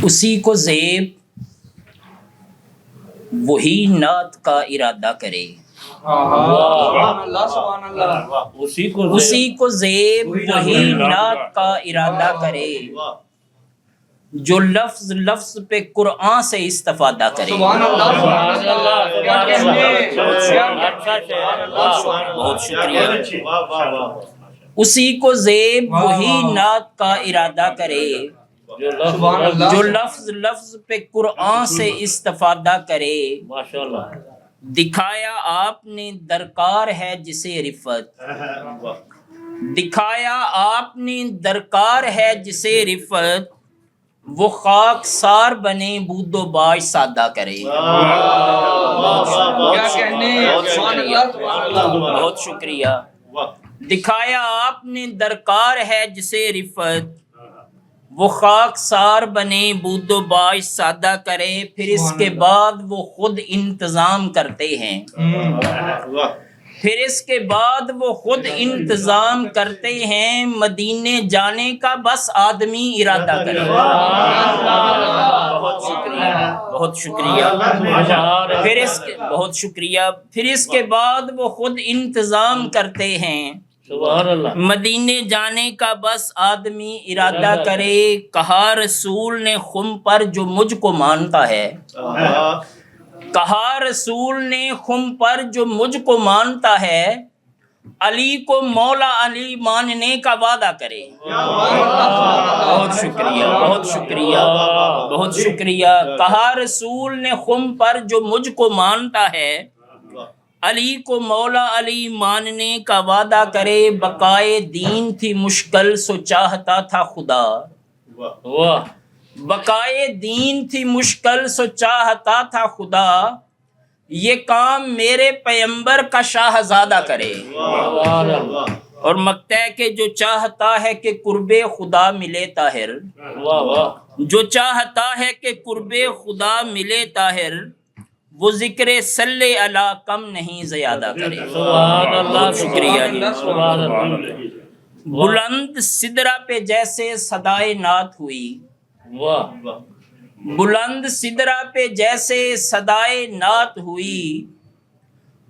اسی کو زیب وہی نعت کا ارادہ کرے، اسی کو زیب وہی نعت کا ارادہ کرے، جو لفظ لفظ پہ قرآن سے استفادہ کرے۔ بہت شکریہ۔ اسی کو زیب وہی نعت کا ارادہ کرے، جو لفظ لفظ پہ قرآن سے استفادہ کرے۔ دکھایا آپ نے درکار ہے جسے رفت، دکھایا آپ نے درکار ہے جسے رفت، وہ خاک سار بنے بود و باش سادہ کرے۔ بہت شکریہ۔ دکھایا آپ نے درکار ہے جسے رفت، وہ خاک سار بنے بود و باش سادہ کرے۔ پھر اس کے بعد وہ خود انتظام کرتے ہیں، پھر اس کے بعد وہ خود انتظام کرتے ہیں، مدینے جانے کا بس آدمی ارادہ کرے۔ بہت شکریہ، بہت شکریہ۔ بہت شکریہ۔ پھر اس کے بعد وہ خود انتظام کرتے ہیں، مدینے جانے کا بس آدمی ارادہ کرے۔ کہا رسول نے خم پر جو مجھ کو مانتا ہے، کہا رسول نے خم پر جو مجھ کو مانتا ہے، علی کو مولا علی ماننے کا وعدہ کرے۔ بہت شکریہ، بہت شکریہ، بہت شکریہ۔ کہا رسول نے خم پر جو مجھ کو مانتا ہے، علی کو مولا علی ماننے کا وعدہ کرے۔ بقائے دین تھی مشکل سو چاہتا تھا خدا، بقائے دین تھی مشکل سو چاہتا تھا خدا، یہ کام میرے پیمبر کا شاہزادہ کرے۔ اور مقطع کہ جو چاہتا ہے کہ قرب خدا ملے طاہر، جو چاہتا ہے کہ قرب خدا ملے طاہر، وہ ذکر صلی علی کم نہیں زیادہ کرے۔ بہت شکریہ جی۔ بلند سدرہ پہ جیسے صدائے نعت ہوئی، بلند سدرہ پہ جیسے صدائے نعت ہوئی،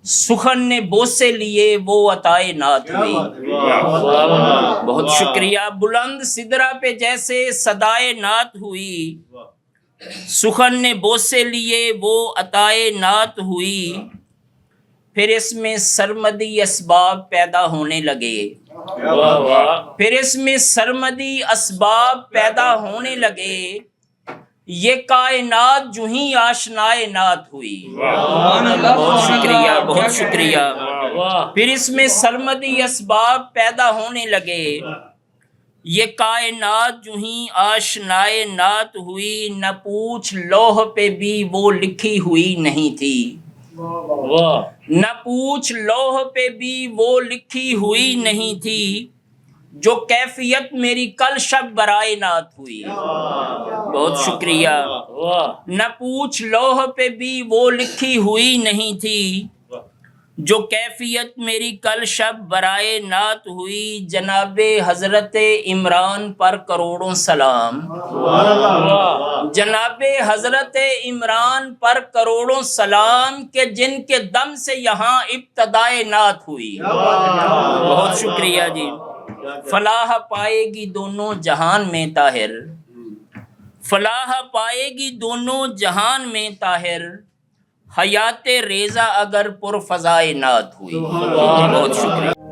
سخن نے بوسے لیے وہ عطائے نعت ہوئی۔ بہت شکریہ۔ بلند سدرہ پہ جیسے صدائے نعت ہوئی، سخن نے بوسے لیے وہ عطائے نعت ہوئی، پھر اس میں سرمدی اسباب پیدا ہونے لگے، پھر اس میں سرمدی اسباب پیدا ہونے لگے، یہ کائنات جو ہی آشنائے نعت ہوئی۔ بہت شکریہ، بہت شکریہ۔ پھر اس میں سرمدی اسباب پیدا ہونے لگے، یہ کائنات جو ہی آشنائے نعت ہوئی، نہ پوچھ لوح پہ بھی وہ لکھی ہوئی نہیں تھی، نہ پوچھ لوح پہ بھی وہ لکھی ہوئی نہیں تھی، جو کیفیت میری کل شب برائے نعت ہوئی۔ بہت شکریہ۔ نہ پوچھ لوح پہ بھی وہ لکھی ہوئی نہیں تھی، جو کیفیت میری کل شب برائے نعت ہوئی، جناب حضرت عمران پر کروڑوں سلام، جناب حضرت عمران پر کروڑوں سلام، کہ جن کے دم سے یہاں ابتدائے نعت ہوئی۔ بہت شکریہ جی۔ فلاح پائے گی دونوں جہان میں طاہر، فلاح پائے گی دونوں جہان میں طاہر، حیات ریزہ اگر پر فضائے نعت ہوئی۔ بہت شکریہ۔